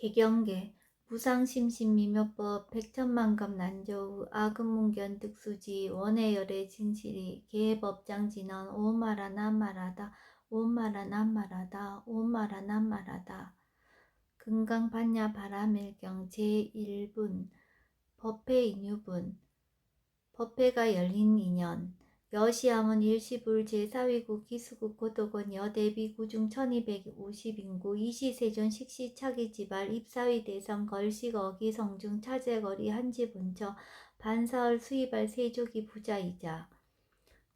개경계 무상심신미묘법 백천만급 난조우 아금문견 득수지 원해열의 진실이 계법장진언 오마라 난말하다 오마라 난말하다 오마라 난말하다. 금강반야 바라밀경 제1분 법회 인유분 법회가 열린 인연 여시암은 일시불 제4위국 기수국 고도권 여대비 구중 1250인구 이시세존 식시차기지발 입사위 대성 걸식 어기 성중 차제거리 한지분처 반사얼 수이발 세조기 부자이자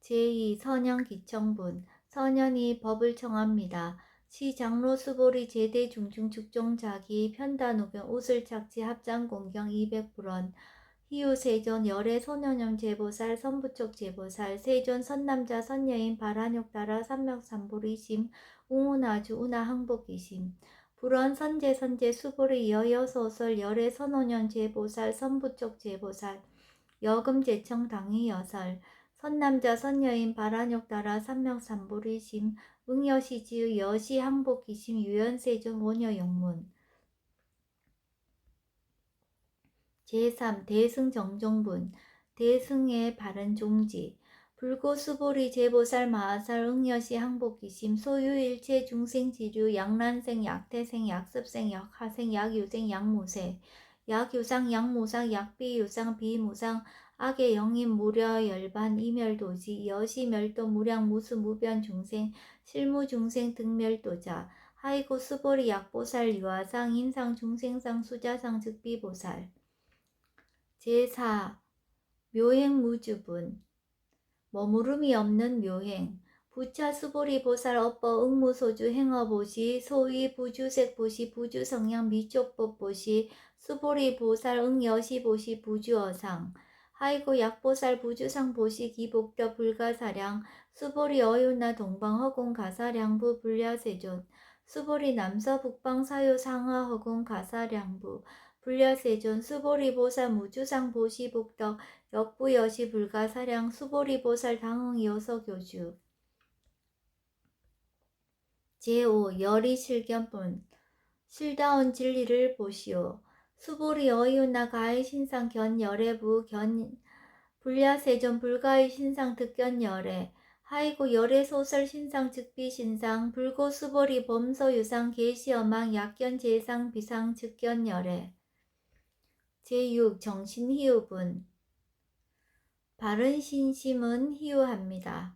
제2 선현기청분 선현이 법을 청합니다. 시장로 수보리 제대 중중 축종 자기 편단우경 옷을 착지 합장 공경 200불원 희우 세존 열애 소년영 제보살 선부촉 제보살 세존 선남자 선여인 바란욕 따라 삼명삼보리심 웅운아주 운하 항복이심 불원 선제 수보리 여여소설 열애 선호년 제보살 선부촉 제보살 여금 제청 당의 여설 선남자 선여인 바란욕 따라 삼명삼보리심 응여시지의 여시 항복이심 유연세존 원여영문 제3 대승정종분 대승의 바른 종지 불고수보리 제보살 마하살 응여시 항복기심 소유일체 중생지류 양란생 약태생 약습생 약하생 약유생 약무세 약유상 약무상 약비유상 비무상 악의 영인 무려 열반 이멸도지 여시멸도 무량 무수 무변 중생 실무중생 등멸도자 하이고 수보리 약보살 유아상 인상 중생상 수자상 즉비보살 제4 묘행무주분 머무름이 없는 묘행 부처 수보리 보살 업보 응무소주 행어보시 소위 부주색 보시 부주성량 미쪽법 보시 수보리 보살 응여시 보시 부주어상 하이고 약보살 부주상 보시 기복더 불가사량 수보리 어윤나 동방 허공 가사량부 불야세존 수보리 남서 북방 사유 상하 허공 가사량부 불려세존 수보리보살 무주상 보시복덕 역부여시 불가사량 수보리보살 당응 여서교주 제5 열이실견분 실다운 진리를 보시오 수보리 어이운나 가의 신상 견 열애부 견 불야세존 불가의 신상 득견 열애 하이고 열애 소설 신상 즉비 신상 불고 수보리 범서 유상 계시어망 약견 제상 비상 즉견 열애 제6 정신희우분 바른 신심은 희우합니다.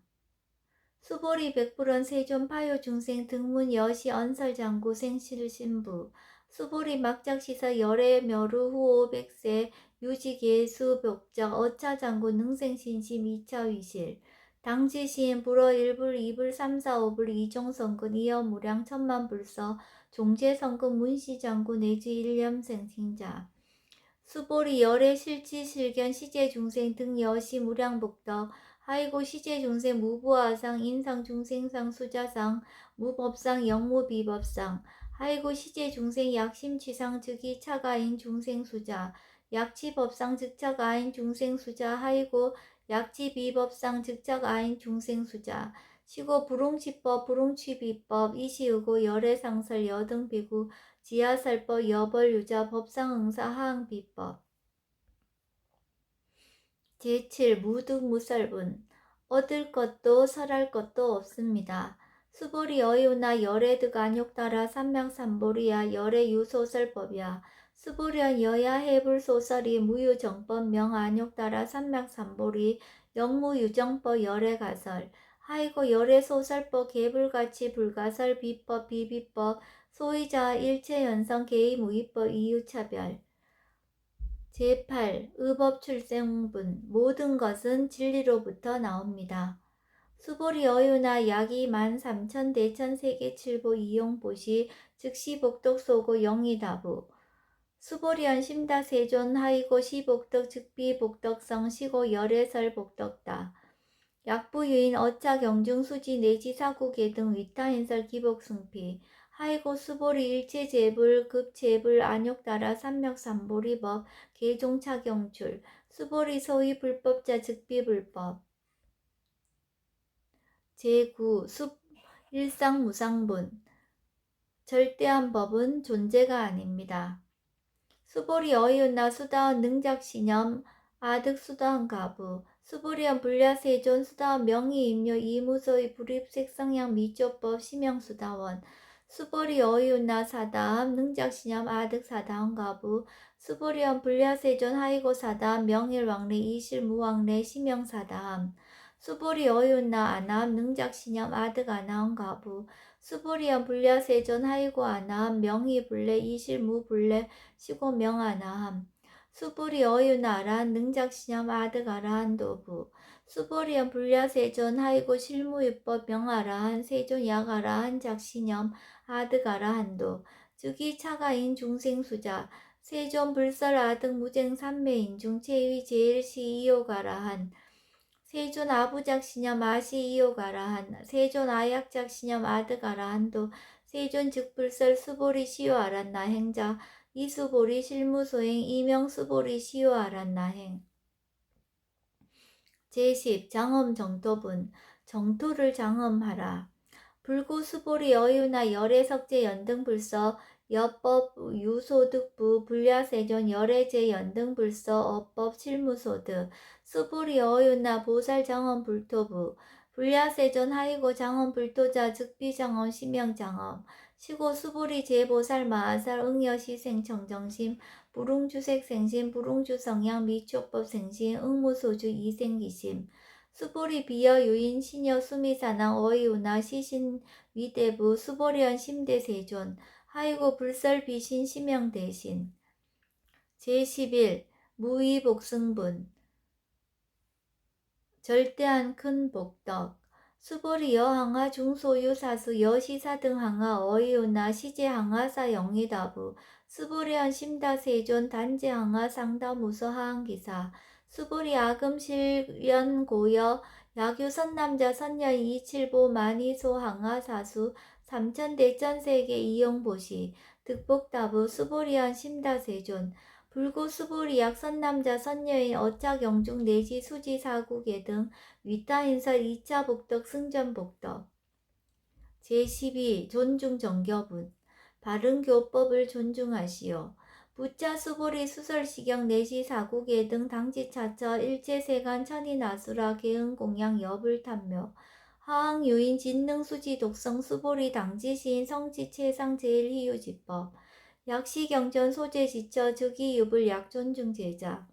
수보리 백불원 세존 파요 중생 등문 여시 언설장구 생실신부 수보리 막작시사 열애 멸우 후오 백세 유지계수 벽적 어차장구 능생신심 2차위실 당지시인 불어 1불 2불 3, 4, 5불 이종성근 이어무량 천만불서 종제성근 문시장구 내지 일념생칭자 수보리 열애 실지 실견 시제중생 등 여시 무량복덕 하이고 시제중생 무부하상 인상중생상 수자상 무법상 영무비법상 하이고 시제중생 약심취상 즉이 차가인 중생수자 약치법상 즉차가인 중생수자 하이고 약지비법상 즉차가인 중생수자 시고 불홍치법 불홍취비법 이시우고 열애상설 여등비구 지하설법 여벌유자 법상응사 하항비법 제7 무득무설분 얻을 것도 설할 것도 없습니다. 수보리 어이우나 열애득 안욕 따라 삼명삼보리야 열애유소설법이야 수보련 여야 해불소설이 무유정법 명안욕 따라 삼명삼보리 영무유정법 열애가설 하이고 열애소설법 개불가치 불가설 비법 비비법 소위자 일체연성 개의무위법 이유차별 제8 의법출생분 모든 것은 진리로부터 나옵니다. 수보리 어유나 약이 13,000 대천 세계칠보 이용보시 즉시 복덕소고 영이다부 수보리언 심다세존 하이고 시복덕 즉비 복덕성 시고 열애설 복덕다 약부유인 어차 경중수지 내지 사구계 등 위타인설 기복승피 하이고 수보리 일체제불 급제불 안욕 따라 삼명삼보리법 계종차경출 수보리 소위 불법자 즉비불법 제9 일상무상분 절대한 법은 존재가 아닙니다. 수보리 어이웃나 수다원 능작신념 아득수다원 가부 수보리언 불야세존 수다원 명의임료 이무소의 불입색성향 미조법 심형수다원 수보리 어이웃나 사다함 능작신념 아득사다원 가부 수보리언 불야세존 하이고 사다함 명일왕래 이실무왕래 심형사다함 수보리 어이웃나 아나함 능작신념 아득아나원 가부 수보리언 불야세존 하이고 아나함 명의불래 이실무불래 시고 명아나함 수보리 어유나란 능작신념 아득아라한 도부 수보리언 불야세존 하이고 실무유법 명아라한 세존 약아라한 작신념 아득아라한도 즉이 차가인 중생수자 세존 불설 아득 무쟁 삼매인중 체위 제일시 이요가라한 세존 아부작신념 아시 이요가라한 세존 아약작신념 아득아라한도 세존 즉불설 수보리 시요아란나 행자 이수보리 실무소행 이명수보리 시요아란나행 제10 장엄 정토분 정토를 장엄하라 불구수보리 어유나 열애석제 연등불서 여법 유소득부 불야세존 열애제 연등불서 어법 실무소득 수보리 어유나 보살장엄 불토부 불야세존 하이고 장엄 불토자 즉비장엄 심영장엄 시고 수보리 제보살 마하살 응여시생 청정심 불웅주색생심 불웅주성향 미촉법생심 응무소주 이생기심 수보리 비여 유인 시녀 수미사낭 어이우나 시신 위대부 수보리언 심대세존 하이고 불설 비신 심영 대신 제11 무의복승분 절대한 큰 복덕 수보리 여항하 중소유 사수 여시사 등 항하 어이우나 시제 항하사 영의다부 수보리언 심다세존 단제 항하 상다무서 하항기사 수보리 아금실연 고여 야규 선남자 선녀인 이칠보 만이소 항하 사수 삼천대천세계 이용보시 득복다부 수보리언 심다세존 불구 수보리약 선남자 선녀인 어차경중 내지 수지 사국에 등 위따인설 2차 복덕 승전 복덕 제12 존중 정교분 바른교법을 존중하시오. 부자 수보리 수설시경 내시 사국에 등 당지차처 일제세간 천인아수라 개응 공양 여불 탐묘 하항 유인 진능 수지 독성 수보리 당지시인 성지 최상 제일희유지법 약시경전 소재 지처 즉이유불 약존중 제자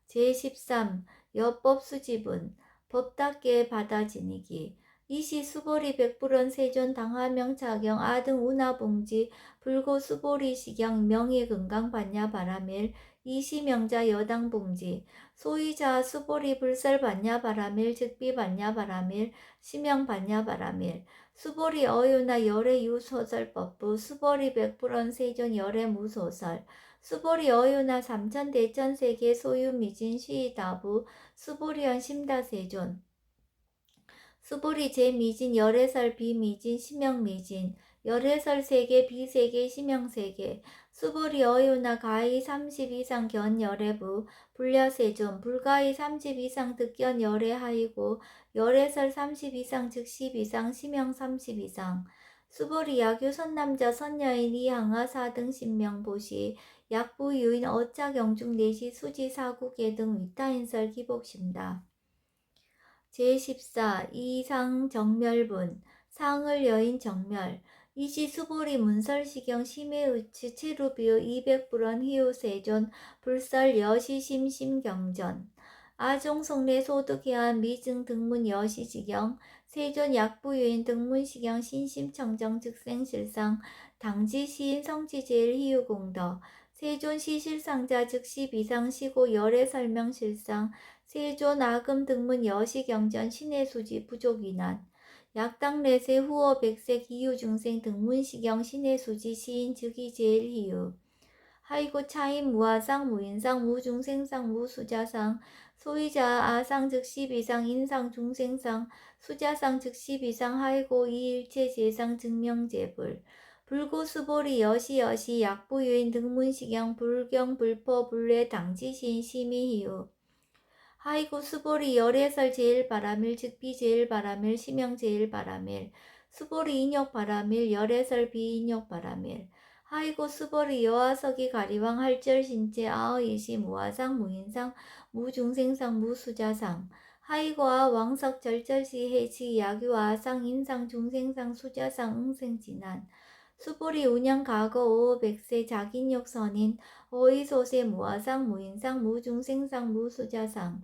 제13 여법 수지분 법답게 받아 지니기 이시 수보리 백불원 세존 당하명차경 아등 운하봉지 불고 수보리 시경 명예 건강 반야 바라밀 이시명자 여당봉지 소위자 수보리 불설 반야 바라밀 즉비 반야 바라밀 시명 반야 바라밀 수보리 어유나 열애 유소설법부 수보리 백불원 세존 열애 무소설 수보리 어유나 삼천대천세계 소유미진 시다부 수보리언 심다세존 수보리 제미진 열애설 비미진 심영미진 열애설 세계 비세계 심영세계 수보리 어유나 가히 30 이상 견 열애부 불야세존 불가히 30 이상 득견 열애하이고 열애설 30 이상 즉 10 이상 심영 30 이상 수보리 야규 선남자 선녀인 이항하 사등 신명보시 약부 유인 어차경중 내시 수지 사국에 등 위타인설 기복심다. 제14 이상 정멸분 상을 여인 정멸 이시 수보리 문설시경 심해우치 체루비오 200불원 희우세존 불설 여시심심경전 아종성례 소득해한 미증 등문 여시지경 세존 약부유인 등문시경 신심청정 즉생실상 당지시인 성지제일 희유공덕 세존 시실상자 즉시 비상시고 열애 설명실상 세존 아금 등문 여시경전 신해수지 부족이난 약당례세 후어 백색 이유중생 등문시경 신해수지 시인 즉이 제일 희유 하이고 차인 무아상 무인상 무중생상 무수자상 소위자 아상 즉시 비상 인상 중생상 수자상 즉시 비상 하이고 이일체 제상 증명제불 불고수보리 여시 약부유인 등문시경 불경 불포 불례 당지신 심의희유 하이고 수보리 열애설 제일바라밀 즉비 제일바라밀 심영 제일바라밀 수보리 인욕 바라밀 열애설 비인욕 바라밀 하이고 수보리 여하석이 가리왕 할절 신체 아의시 무화상 무인상 무중생상 무수자상 하이고아 왕석 절절시 해시 야규아상 인상 중생상 수자상 응생진한 수보리 운양 과거 오백세 자긴욕 선인 어이소세 무화상 무인상 무중생상 무수자상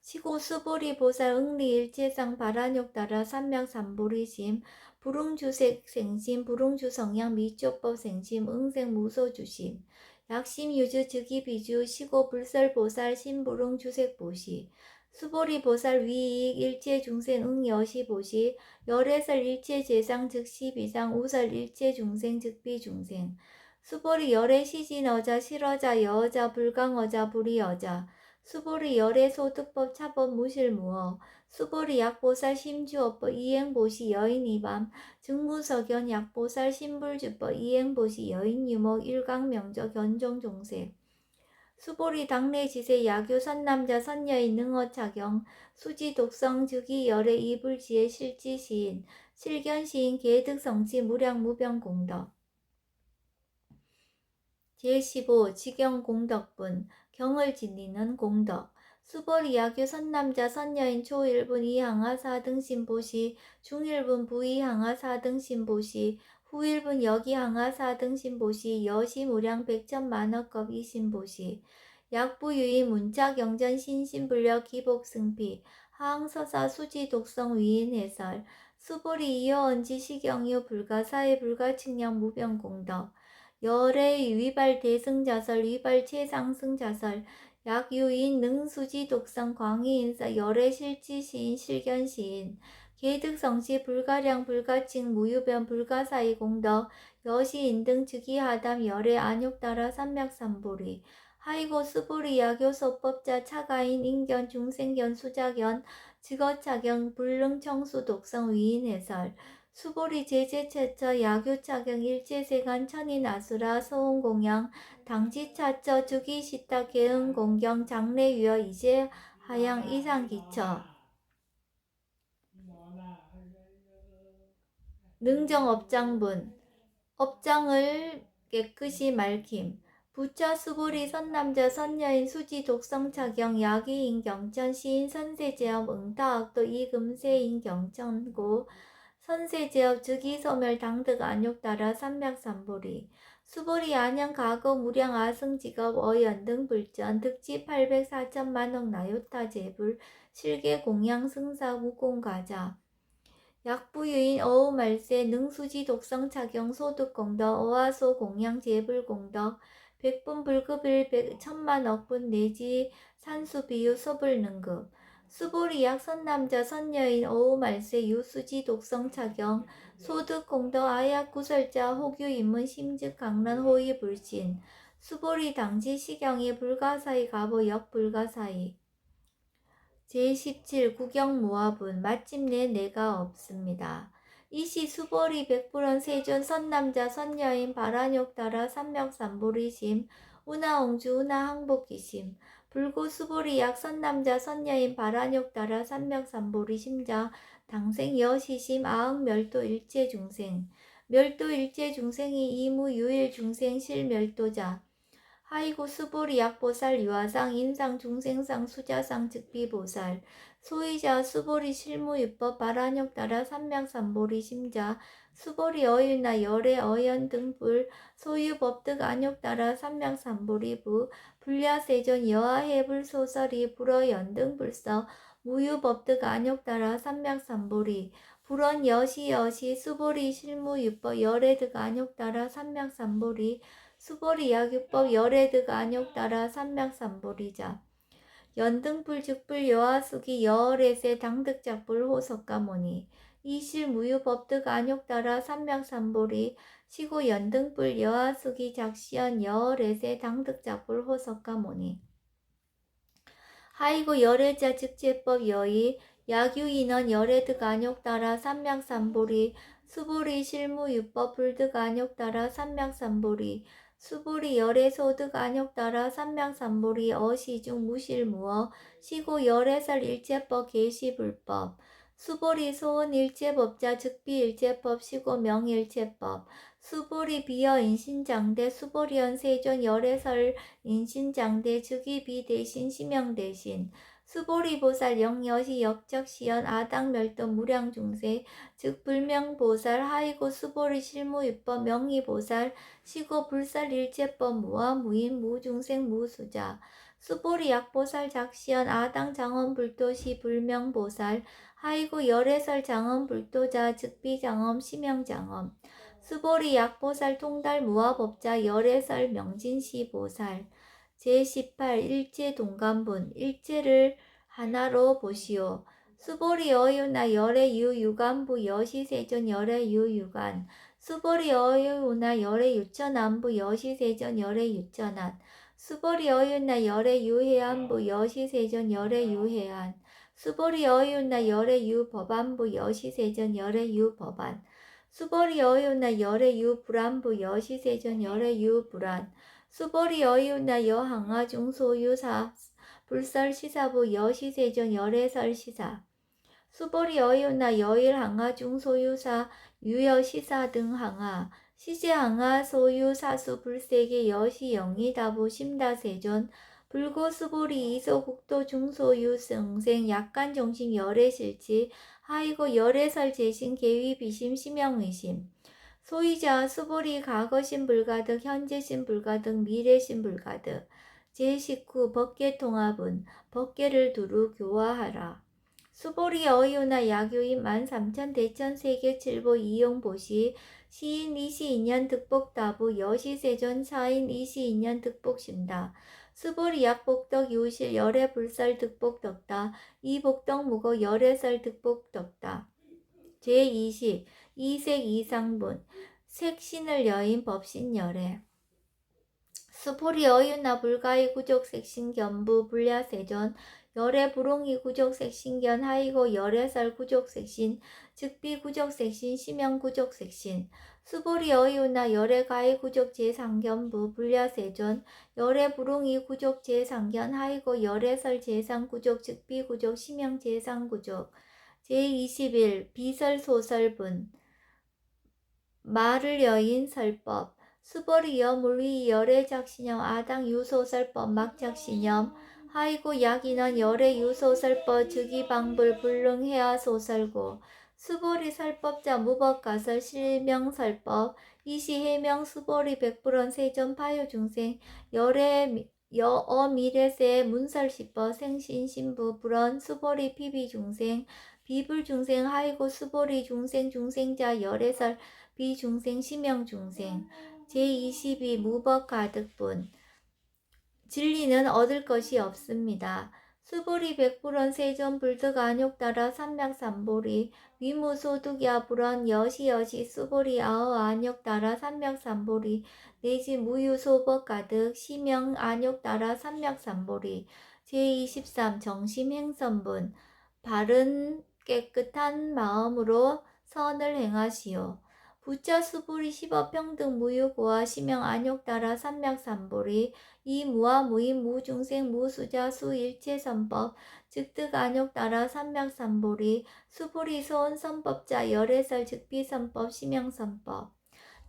시고 수보리 보살 응리 일체상 바라욕 따라 삼명 삼보리심 불응주색 생심 불응주 성향 미조법 생심 응생 무소주심 약심 유주 즉이 비주 시고 불설 보살 신불응 주색 보시 수보리 보살 위익 일체 중생 응여시 보시 열애설 일체 재상 즉시 비상 우설 일체 중생 즉비 중생 수보리 열애 시진 어자 실어자 여어자 불강어자 불이어자 수보리 열애소득법 차법 무실무어 수보리 약보살 심주어법 이행보시 여인이밤 증무석연 약보살 신불주법 이행보시 여인유목 일강명저 견종종세 수보리 당내지세 야교 선남자 선여인 능어차경 수지 독성 즉이 열애 이불지의 실지시인 실견시인 계득성치 무량무병공덕 제15 지경공덕분 경을 지니는 공덕 수보리 야교 선남자 선여인 초1분 이항하 4등신 보시 중1분 부이항하 4등신 보시 후1분 여기항하 4등신 보시 여시무량 백천만억겁 이신 보시 약부유인 문자경전 신신불력 기복승피 하항서사 수지 독성 위인 해설 수보리 이어언지 시경유 불가사의 불가측량 무병공덕 열의 위발 대승자설 위발 최상승자설 약유인 능수지 독성 광희인사 열의 실지시인 실견시인 계득성시 불가량 불가칭 무유변 불가사의 공덕 여시인 등 즉위하담 열의 안욕따라 삼맥삼보리 하이고 수보리 야교소법자 차가인 인견 중생견 수자견 직어차경 불능청수 독성 위인해설 수보리 제제체처 야교차경 일제세간 천인아수라 소음공양 당지차처 주기시타 계응공경 장래유여 이제 하양 이상기처 능정업장분 업장을 깨끗이 맑힘 부처 수보리 선남자 선여인 수지 독성차경 야기인 경천 시인 선세제업 응타악도 이금세인 경천고 선세제업 즉이소멸 당득 안욕 따라 삼맥삼보리 수보리 안양 가거 무량 아승직업 어연등 불전 득지 800 4천만억 나요타 제불 실계 공양 승사 무공가자 약부유인 어우말세 능수지 독성차경 소득공덕 어화소 공양 제불공덕 백분 불급일 천만 억분 내지 산수비유 소불능급 수보리 약선남자 선여인 어우말세 유수지 독성차경 소득공덕 아약구설자 호규인문 심즉 강란 호의불신 수보리 당지 시경이 불가사의 가보 역불가사의 제17 구경모아분 마침내 내가 없습니다. 이시 수보리 백불원 세존 선남자 선여인 바라욕 따라 삼명삼보리심 운하옹주 운하항복기심 불고 수보리 약 선남자 선여인 바라욕 따라 삼명삼보리심자 당생 여시심 아흥 멸도 일체 중생 멸도 일체 중생이 이무 유일 중생 실멸도자 하이고 수보리 약보살 유화상 인상 중생상 수자상 즉비보살 소이자 수보리 실무유법 바라욕 따라 삼명삼보리 심자 수보리 어일나 열애 어연 등불 소유법득 안욕 따라 삼명삼보리 부 불야세존 여하해불 소설이 불어연 등불서 무유법득 안욕 따라 삼명삼보리 불원 여시 수보리 실무유법 열애득 안욕 따라 삼명삼보리 수보리 약유법 열애득 안욕 따라 삼맥삼보리자 연등불 즉불 여하수기 여월에세 당득작불 호석가모니 이실 무유법득 안욕 따라 삼맥삼보리 시고 연등불 여하수기 작시연 여월에세 당득작불 호석가모니 하이고 열애자 즉제법 여의 야규인원 열애득 안욕 따라 삼맥삼보리 수보리 실무유법 불득 안욕 따라 삼맥삼보리 수보리 열애소득 안욕 따라 삼명삼보리 어시중 무실무어 시고 열애설 일체법 계시불법 수보리 소원일체법자 즉비일체법 시고명일체법 수보리 비어 인신장대 수보리연 세존 열애설 인신장대 즉위비 대신 시명 대신 수보리보살 영여시 역적시연 아당멸도 무량중세 즉 불명보살 하이고 수보리 실무유법 명의보살 시고 불살일체법 무아 무인 무중생 무수자 수보리 약보살 작시연 아당 장원 불도시 불명보살 하이고 열애설 장엄 불도자 즉비장엄 심영장엄 수보리 약보살 통달 무화법자 열애설 명진시 보살 제18 일체 동감분 일체를 하나로 보시오. 수보리 어유나 열애 유유간부 여시세전 열애 유유간 수보리 어유나 열애 유천안부 여시세전 열애 유천안 수보리 어유나 열애 유해안부 여시세전 열애 유해안 수보리 어유나 열애 유법안부 여시세전 열애 유법안 수보리 어유나 열애 유불안부 여시세전 열애 유불안 수보리 어유나 여항아 중소유사 불설시사부 여시세전 열애설시사 수보리 어유나 여일항아 중소유사 유여시사 등 항아 시제항아 소유사수 불세계 여시영이다부 심다세존 불고수보리 이소국도 중소유승생 약간정신 열애실치 하이고 열애설 재신 계위 비심 심영의심 소이자 수보리 과거신 불가득 현재신 불가득 미래신 불가득 제19 법계통합은 법계를 두루 교화하라. 수보리 어유나 야교인 13,000 대천 세계 칠보 이용보시 시인 이시 인연 득복다부 여시세전 사인 이시 인연 득복심다. 수보리 약복덕 유실 열애 불설 득복덕다. 이복덕 무거 열애설 득복덕다. 제20 이색 이상분 색신을 여인 법신 열애 수보리 어유나 불가이 구족 색신 견부 불야세전 열애 불홍이 구족 색신견 하이고 열애설 구족 색신 즉비 구족 색신 심영 구족 색신 수보리 어유나 열애 가이 구족 제상견부 불야세전 열애 불홍이 구족 제상견 하이고 열애설 제상 구족 즉비 구족 심영 제상 구족 제21 비설 소설분 말을 여인 설법 수보리여 물위 열애 작신염 아당 유소설법 막작신염 하이고 약인원 열애 유소설법 즉이방불 불능해야 소설고 수보리 설법자 무법가설 실명설법 이시해명 수보리 백불원 세전 파요중생 열애 여어 미래세 문설시법 생신신부 불원 수보리 피비중생 비불중생 하이고 수보리 중생 중생자 열애설 비중생 심영중생 제22 무법가득분 진리는 얻을 것이 없습니다. 수보리 백불원 세전 불득 안욕따라 삼맥삼보리 위무소득야 불원 여시여시 수보리 아어 안욕따라 삼맥삼보리 내지 무유소법가득 시명 안욕따라 삼맥삼보리 제23 정심행선분 바른 깨끗한 마음으로 선을 행하시오. 부자 수보리 십업평등 무유고와 시명 안욕따라 삼맥삼보리 이 무아 무인 무중생 무수자 수일체선법 즉득 안욕따라 삼맥삼보리 수보리 소원선법자 열애설 즉비선법 시명선법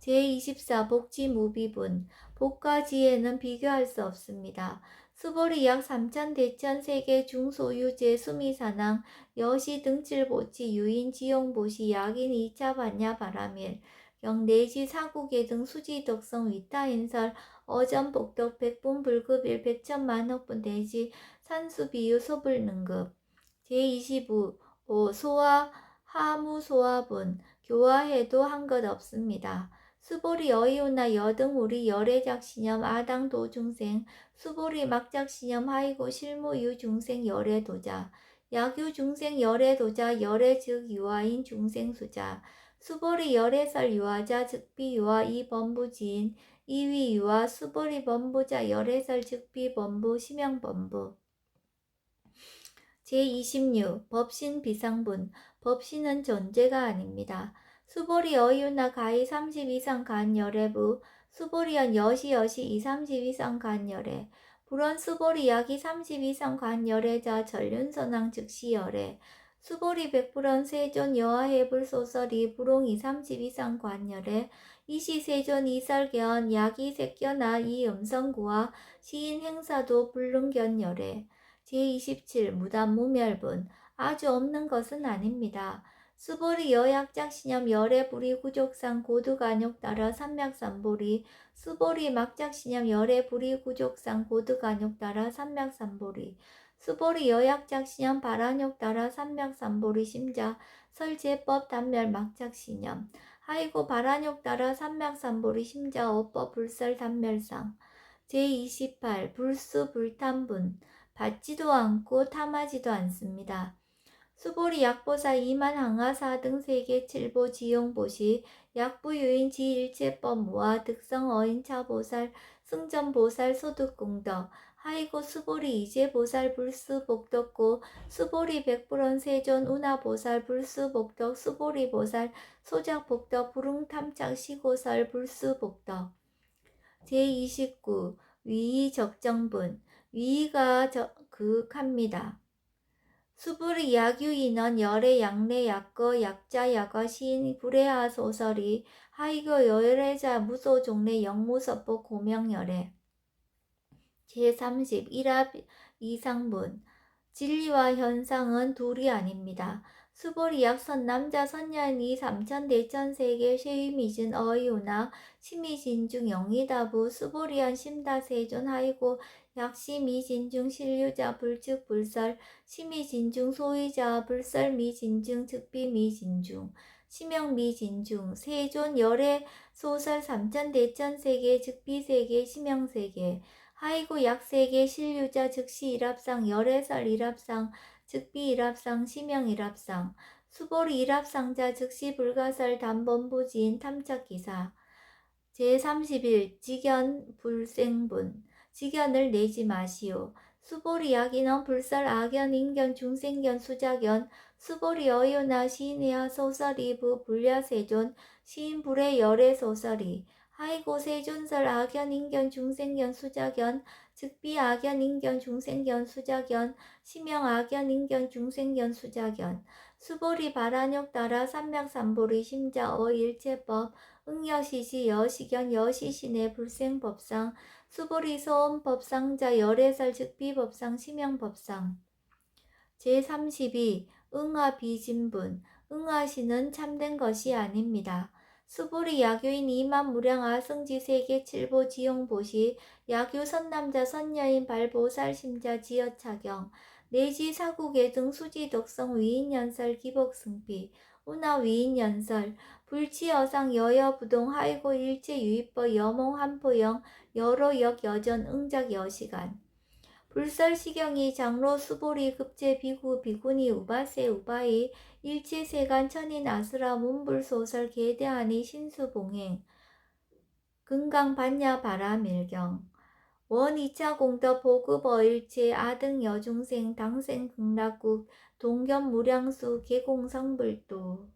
제24 복지무비분 복과 지혜는 비교할 수 없습니다. 수보리 약 3천 대천 세계 중소유제 수미사낭 여시 등칠보치 유인 지용보시 약인 2차 반야 바라밀 경내지 사국계 등 수지덕성 위타인설 어전복덕 백분 불급일 백천만억분 대지 산수비유 소불능급 제25 소화 하무소화분 교화해도 한 것 없습니다. 수보리 어이오나 여등 우리 열애작신염 아당 도중생 수보리 막작신염 하이고 실무유 중생 열애도자 약유 중생 열애도자 열애 즉 유아인 중생 수자 수보리 열애설 유아자 즉비 유아 이범부지인 이위 유아 수보리 범부자 열애설 즉비 범부 심영 범부 제26 법신 비상분 법신은 존재가 아닙니다. 수보리 어유나 가히 30 이상 간 열애부 수보리연 여시 2, 30 이상 간 열애 불원 수보리 약이 30 이상 간 열애자 전륜선왕 즉시 열애 수보리 백불원 세존 여하해불 소설이 불홍이 30 이상 관열에 이시세존 이설견 야기색견아 이 음성구와 시인 행사도 불능견열에 제27 무단 무멸분 아주 없는 것은 아닙니다. 수보리 여약작 신염 열의 불이 구족상 고득안욕 따라 삼맥삼보리 수보리 막작 신염 열의 불이 구족상 고득안욕 따라 삼맥삼보리 수보리 여약작신염 발안욕 따라 삼맥삼보리 심자 설제법 단멸 막작신염 하이고 발안욕 따라 삼맥삼보리 심자 어법 불설 단멸상 제28 불수 불탐분 받지도 않고 탐하지도 않습니다. 수보리 약보사 이만 항하사 등 세계 칠보 지용보시 약부유인 지일체법 무아 득성어인 차보살 승전보살 소득공덕 하이고 수보리 이제보살 불수복덕고 수보리 백불원 세존 운하보살 불수복덕 수보리보살 소작복덕 불응탐착 시고설 불수복덕 제29 위의적정분 위의가 극합니다. 수불이 약유인원 열의 약내 약거 약자 약어 시인 불해하 소설이 하이거 열애자 무소 종래 영무서법 고명열애 제30 일합 이상분 진리와 현상은 둘이 아닙니다. 수보리 약선 남자 선녀인이 삼천 대천 세계 쉐위미진 어이우나 시미진중 영이다부 수보리한 심다세존 하이고 약시미진중 신류자 불측 불설 시미진중 소위자 불설 미진중 즉비미진중 시명미진중 세존 열의 소설 삼천 대천 세계 즉비세계 시명세계 하이고 약세계 신류자 즉시 일합상 열애설 일합상 즉비 일합상 시명 일합상 수보리 일합상자 즉시 불가설 단번부지인 탐착기사 제31 직연 불생분 직연을 내지 마시오. 수보리 약인원 불설 악연 인견 중생견 수작연 수보리 어유나 시인이야 소설이부 불야세존 시인불의 열애 소설이 하이고 세존설 악연 인견 중생견 수작연 즉비 악연 인견 중생견 수작연 시명 악연 인견 중생견 수작연 수보리 발안욕 따라 삼맥삼보리 심자 어일체법 응여시시 여시견 여시신의 불생법상 수보리 소음법상자 열애설 즉비법상 시명법상 제32 응아비진분 응아시는 참된 것이 아닙니다. 수보리 야교인 이만 무량 아승지 세계 칠보 지용보시 야교 선남자 선여인 발보살 심자 지여차경 내지 사국의 등 수지 덕성 위인연설 기복승피 운하 위인연설 불치여상 여여부동 하이고 일체 유입법 여몽 한포영 여로역 여전 응작 여시간 불설시경이 장로 수보리 급제 비구 비구니 우바세 우바이 일체세간 천인 아수라 문불소설 계대하니 신수봉행 금강 반야 바라밀경 원 2차 공덕 보급 어일체 아등 여중생 당생 극락국 동견 무량수 계공성불도